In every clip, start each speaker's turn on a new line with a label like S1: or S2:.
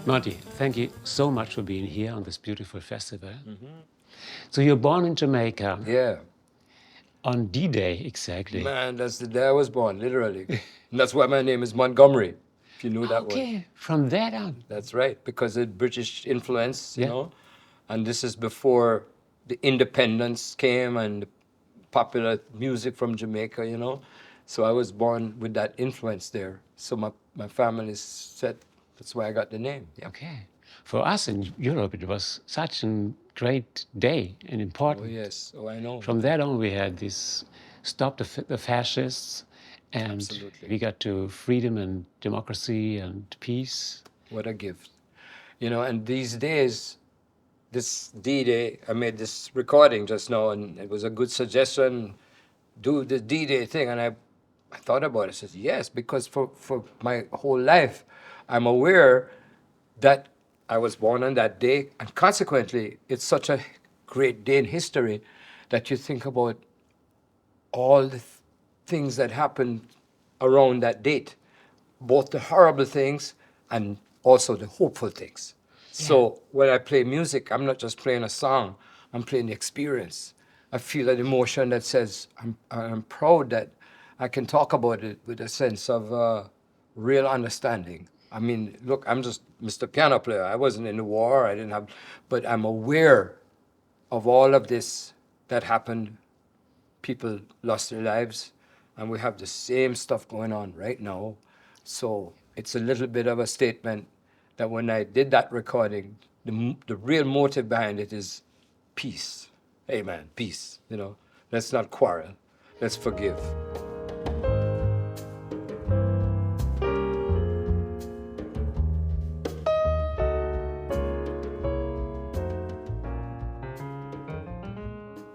S1: Monty, thank you so much for being here on this beautiful festival. So you're born in Jamaica
S2: Yeah.
S1: on D-Day, exactly.
S2: Man, that's the day I was born, literally. And that's why my name is Montgomery, if you knew that one.
S1: Okay, from that on.
S2: That's right, because of British influence, you
S1: Yeah.
S2: know. And this is before the independence came and the popular music from Jamaica, you know. So I was born with that influence there. So my family said that's why I got the name. Yeah.
S1: Okay. For us in Europe, it was such a great day and
S2: Oh,
S1: important.
S2: yes. Oh, I know.
S1: From that on, we had this stop the fascists, and
S2: Absolutely.
S1: we got to freedom and democracy and peace.
S2: What a gift. You know, and these days, this D-Day, I made this recording just now, and it was a good suggestion, do the D-Day thing. And I thought about it. I said, yes, because for my whole life, I'm aware that I was born on that day. And consequently, it's such a great day in history that you think about all the things that happened around that date, both the horrible things and also the hopeful things. So when I play music, I'm not just playing a song, I'm playing the experience. I feel an emotion that says, I'm proud that I can talk about it with a sense of real understanding. I mean, look, I'm just Mr. Piano Player. I wasn't in the war, I didn't have, but I'm aware of all of this that happened. People lost their lives, and we have the same stuff going on right now. So it's a little bit of a statement that when I did that recording, the real motive behind it is peace. Amen. Peace. You know, let's not quarrel. Let's forgive.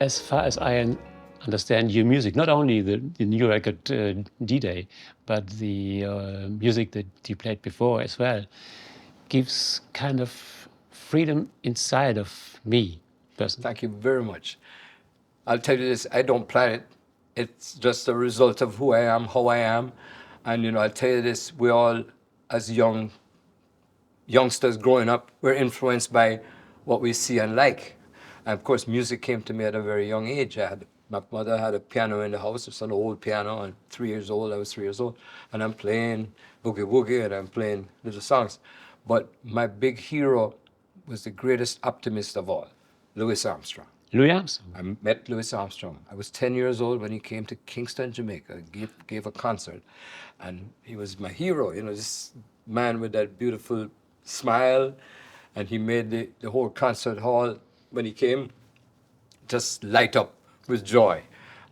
S1: As far as I understand your music, not only the new record D-Day, but the music that you played before as well, gives kind of freedom inside of me personally.
S2: Thank you very much. I'll tell you this, I don't plan it. It's just a result of who I am, how I am. And, you know, I'll tell you this, we all, as youngsters growing up, we're influenced by what we see and like. And of course, music came to me at a very young age. My mother had a piano in the house. It's an old piano, and 3 years old, I was 3 years old. And I'm playing boogie woogie and I'm playing little songs. But my big hero was the greatest optimist of all, Louis Armstrong.
S1: Louis Armstrong.
S2: I met Louis Armstrong. I was 10 years old when he came to Kingston, Jamaica, gave a concert. And he was my hero, you know, this man with that beautiful smile. And he made the whole concert hall, when he came, just light up with joy.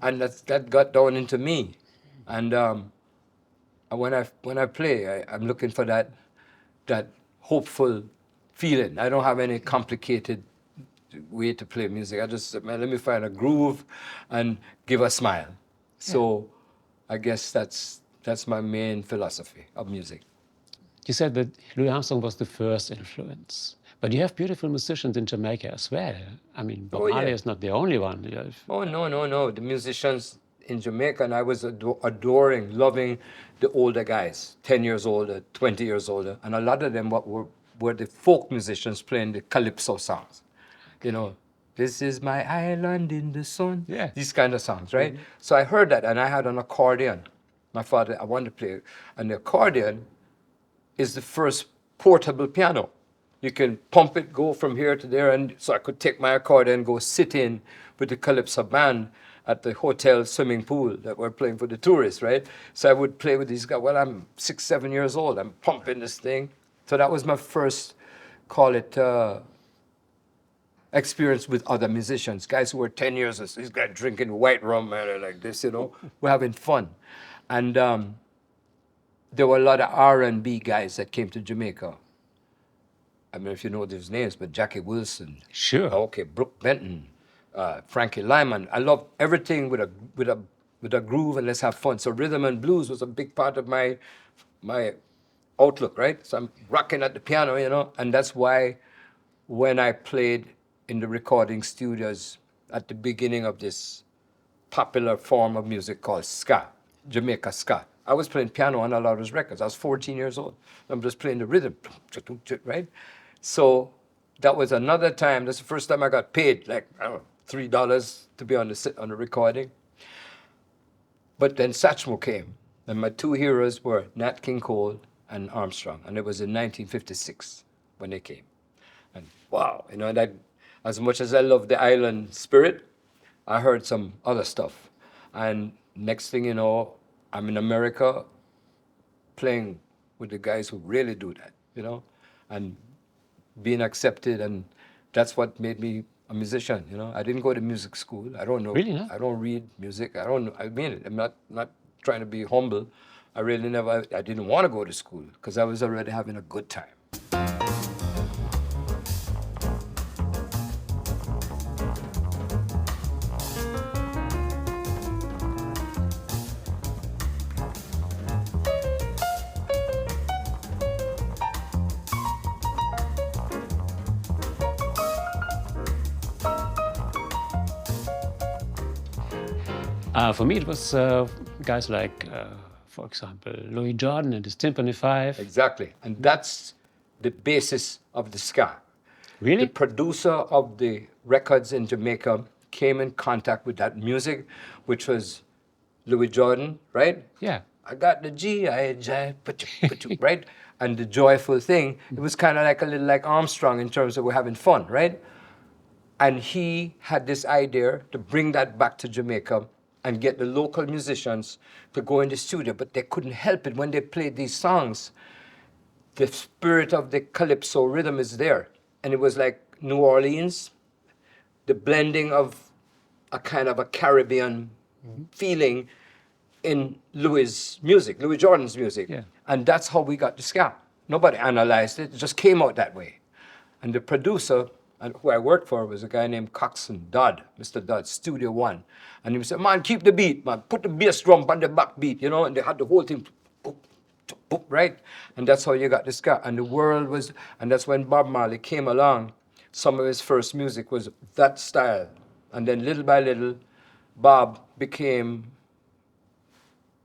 S2: And that got down into me. And when I play, I'm looking for that hopeful feeling. I don't have any complicated way to play music. I just, man, let me find a groove and give a smile. So I guess that's my main philosophy of music.
S1: You said that Louis Armstrong was the first influence, but you have beautiful musicians in Jamaica as well. I mean, Bob Marley is not the only one.
S2: Oh, no. The musicians in Jamaica, and I was adoring, loving the older guys, 10 years older, 20 years older. And a lot of them were the folk musicians playing the calypso songs. You know, this is my island in the sun.
S1: Yeah.
S2: These kind of songs, right? Mm-hmm. So I heard that, and I had an accordion. My father, I wanted to play. And the accordion is the first portable piano. You can pump it, go from here to there, and so I could take my accordion and go sit in with the calypso band at the hotel swimming pool that we're playing for the tourists, right? So I would play with these guys. Well, I'm 6, 7 years old. I'm pumping this thing. So that was my first, call it, experience with other musicians, guys who were 10 years old. These guys drinking white rum, man, like this, you know. We're having fun. And there were a lot of R&B guys that came to Jamaica. I mean, if you know these names, but Jackie Wilson.
S1: Sure.
S2: Okay, Brooke Benton, Frankie Lyman. I love everything with a groove and let's have fun. So rhythm and blues was a big part of my outlook, right? So I'm rocking at the piano, you know, and that's why when I played in the recording studios at the beginning of this popular form of music called ska, Jamaica ska, I was playing piano on a lot of his records. I was 14 years old. I'm just playing the rhythm, right? So that was another time. That's the first time I got paid, like, I don't know, $3 to be on the recording. But then Satchmo came, and my two heroes were Nat King Cole and Armstrong, and it was in 1956 when they came. And wow, you know, that as much as I love the island spirit, I heard some other stuff. And next thing you know, I'm in America playing with the guys who really do that, you know, and being accepted. And that's what made me a musician, you know. I didn't go to music school. I don't know.
S1: Really, no?
S2: I don't read music. I don't know. I mean it. I'm not trying to be humble. I really never, I didn't want to go to school because I was already having a good time.
S1: For me, it was guys like, for example, Louis Jordan and his Timpani 5.
S2: Exactly. And that's the basis of the ska.
S1: Really?
S2: The producer of the records in Jamaica came in contact with that music, which was Louis Jordan, right?
S1: Yeah.
S2: I got the G, I right? And the joyful thing, it was kind of like a little like Armstrong in terms of we're having fun, right? And he had this idea to bring that back to Jamaica and get the local musicians to go in the studio, but they couldn't help it when they played these songs. The spirit of the calypso rhythm is there. And it was like New Orleans, the blending of a kind of a Caribbean feeling in Louis' music, Louis Jordan's music.
S1: Yeah.
S2: And that's how we got the ska. Nobody analyzed it, it just came out that way. And the producer who I worked for was a guy named Coxon Dodd, Mr. Dodd, Studio One. And he said, man, keep the beat, man, put the bass drum on the back beat, you know, and they had the whole thing, boop, boop, right? And that's how you got the ska. And the world was, and that's when Bob Marley came along. Some of his first music was that style. And then little by little, Bob became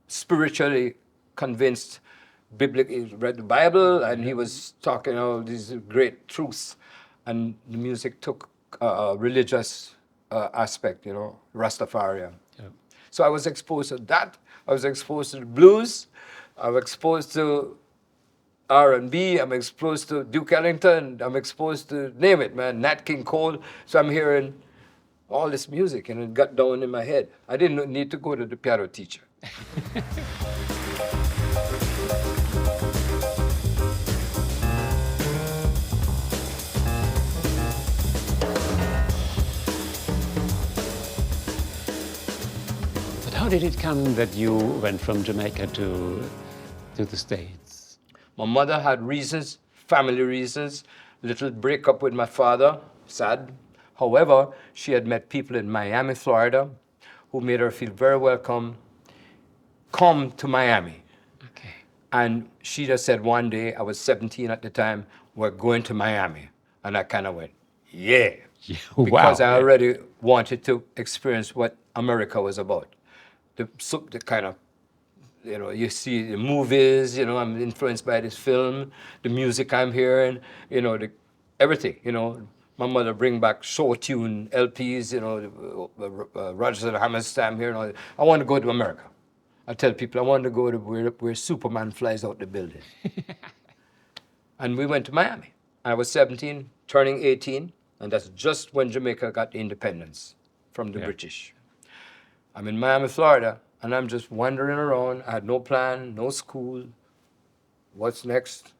S2: spiritually convinced, biblically, he read the Bible, and he was talking all these great truths. And the music took a religious aspect, you know, Rastafarian.
S1: Yeah.
S2: So I was exposed to that. I was exposed to the blues. I was exposed to R&B. I'm exposed to Duke Ellington. I'm exposed to, name it, man, Nat King Cole. So I'm hearing all this music, and it got down in my head. I didn't need to go to the piano teacher.
S1: How did it come that you went from Jamaica to the States?
S2: My mother had reasons, family reasons, little breakup with my father, sad. However, she had met people in Miami, Florida, who made her feel very welcome. Come to Miami.
S1: Okay.
S2: And she just said one day, I was 17 at the time, we're going to Miami. And I kind of went, yeah.
S1: Yeah,
S2: Because
S1: wow.
S2: I already wanted to experience what America was about. The kind of, you know, you see the movies, you know, I'm influenced by this film, the music I'm hearing, you know, everything, you know. My mother bring back show tune LPs, you know, Rodgers and Hammerstein here. And all that. I want to go to America. I tell people I want to go to where Superman flies out the building. And we went to Miami. I was 17, turning 18, and that's just when Jamaica got independence from the British. I'm in Miami, Florida, and I'm just wandering around. I had no plan, no school. What's next?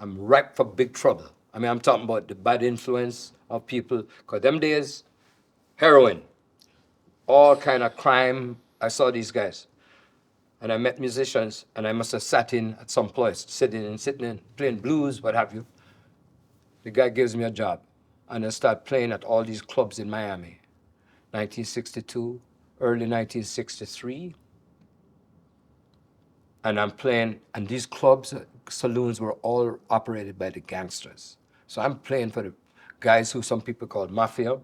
S2: I'm ripe for big trouble. I mean, I'm talking about the bad influence of people, because them days, heroin, all kind of crime. I saw these guys. And I met musicians, and I must have sat in at some place, sitting in, playing blues, what have you. The guy gives me a job, and I start playing at all these clubs in Miami. 1962, early 1963. And I'm playing, and these clubs, saloons were all operated by the gangsters. So I'm playing for the guys who some people call mafia,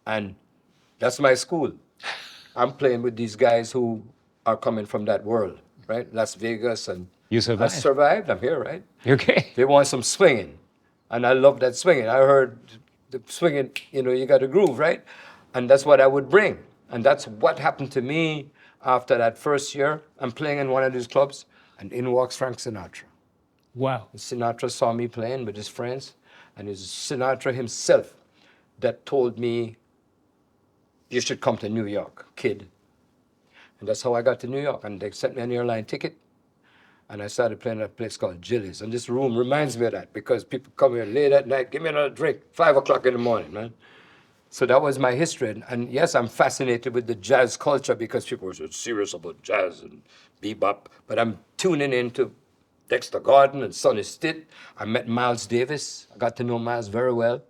S2: and that's my school. I'm playing with these guys who are coming from that world. right? Las Vegas, and
S1: You
S2: I
S1: survived.
S2: survived. I'm here, right?
S1: Okay.
S2: They want some swinging, and I love that swinging. I heard the swinging, you got to groove, right? And that's what I would bring. And that's what happened to me after that first year. I'm playing in one of these clubs, and in walks Frank Sinatra.
S1: Wow.
S2: Sinatra saw me playing with his friends, and it's Sinatra himself that told me, you should come to New York, kid. And that's how I got to New York. And they sent me an airline ticket, and I started playing at a place called Jilly's. And this room reminds me of that, because people come here late at night, give me another drink, 5 o'clock in the morning, man. So that was my history. And yes, I'm fascinated with the jazz culture, because people are so serious about jazz and bebop. But I'm tuning into Dexter Gordon and Sonny Stitt. I met Miles Davis. I got to know Miles very well.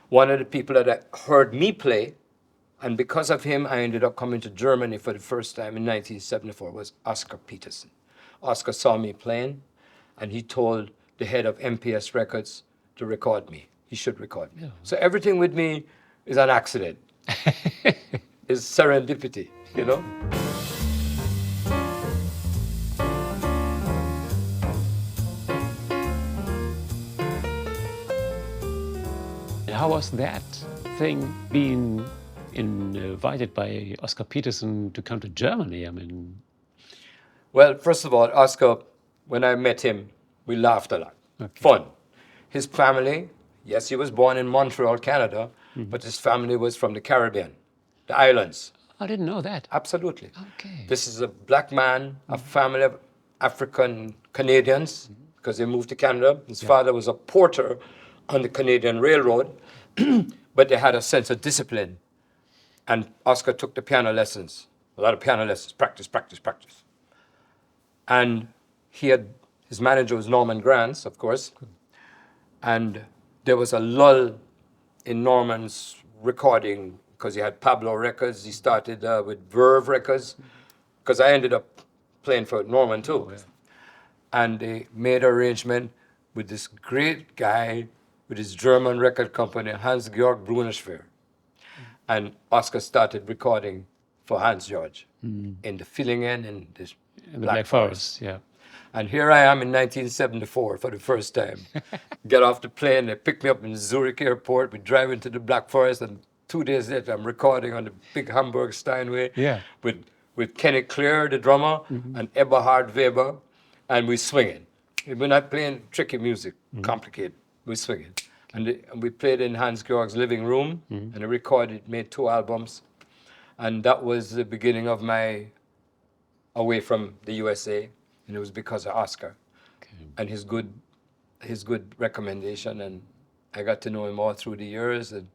S2: One of the people that heard me play, and because of him, I ended up coming to Germany for the first time in 1974, was Oscar Peterson. Oscar saw me playing, and he told the head of MPS Records to record me. He should record me. So everything with me is an accident. It's serendipity,
S1: How was that thing being invited by Oscar Peterson to come to Germany? I mean,
S2: Well, first of all, Oscar, when I met him, we laughed a lot.
S1: Okay.
S2: Fun. His family, yes, he was born in Montreal, Canada, but his family was from the Caribbean, the islands.
S1: I didn't know that.
S2: Absolutely.
S1: Okay.
S2: This is a black man, a family of African Canadians, because they moved to Canada. His father was a porter on the Canadian Railroad, but they had a sense of discipline. And Oscar took the piano lessons, a lot of piano lessons, practice, practice, practice. And his manager was Norman Granz, of course. And there was a lull in Norman's recording, because he had Pablo Records. He started with Verve Records, because I ended up playing for Norman too. And they made an arrangement with this great guy with his German record company, Hans-Georg Brunnerschwer. And Oscar started recording for Hans-Georg in the Villingen and the
S1: In the Black Forest, yeah.
S2: And here I am in 1974 for the first time. Get off the plane, they pick me up in Zurich airport, we drive into the Black Forest, and 2 days later I'm recording on the big Hamburg Steinway with Kenny Clear, the drummer, and Eberhard Weber, and we're swinging. We're not playing tricky music, complicated, we're swinging. And we played in Hans-Georg's living room, and I recorded, made 2 albums, and that was the beginning of my away from the USA, and it was because of Oscar and his good recommendation, and I got to know him all through the years, and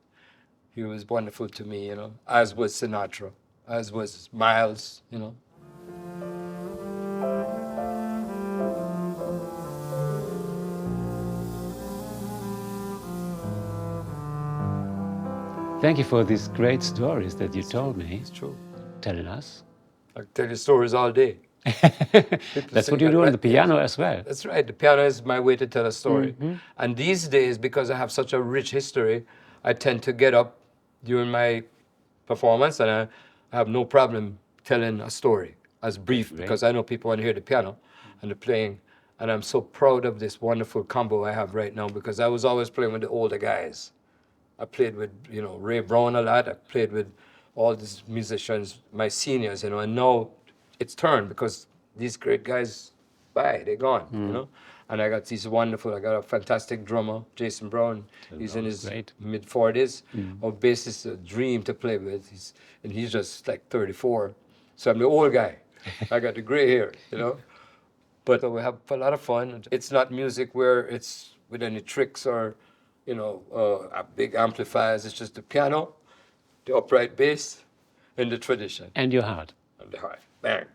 S2: he was wonderful to me, as was Sinatra, as was Miles,
S1: Thank you for these great stories that you told me,
S2: It's true.
S1: telling us.
S2: I can tell you stories all day.
S1: That's what you do on the piano as well.
S2: That's right. The piano is my way to tell a story. And these days, because I have such a rich history, I tend to get up during my performance, and I have no problem telling a story as brief, because I know people want to hear the piano and the playing. And I'm so proud of this wonderful combo I have right now, because I was always playing with the older guys. I played with, Ray Brown a lot. I played with all these musicians, my seniors, and now it's turned, because these great guys, they're gone, And I got I got a fantastic drummer, Jason Brown. He's in his mid-40s. Our bassist, a dream to play with. He's just like 34. So I'm the old guy. I got the gray hair, But we have a lot of fun. It's not music where it's with any tricks or, a big amplifiers. It's just the piano, the upright bass, and the tradition.
S1: And your heart.
S2: And the heart. Bang.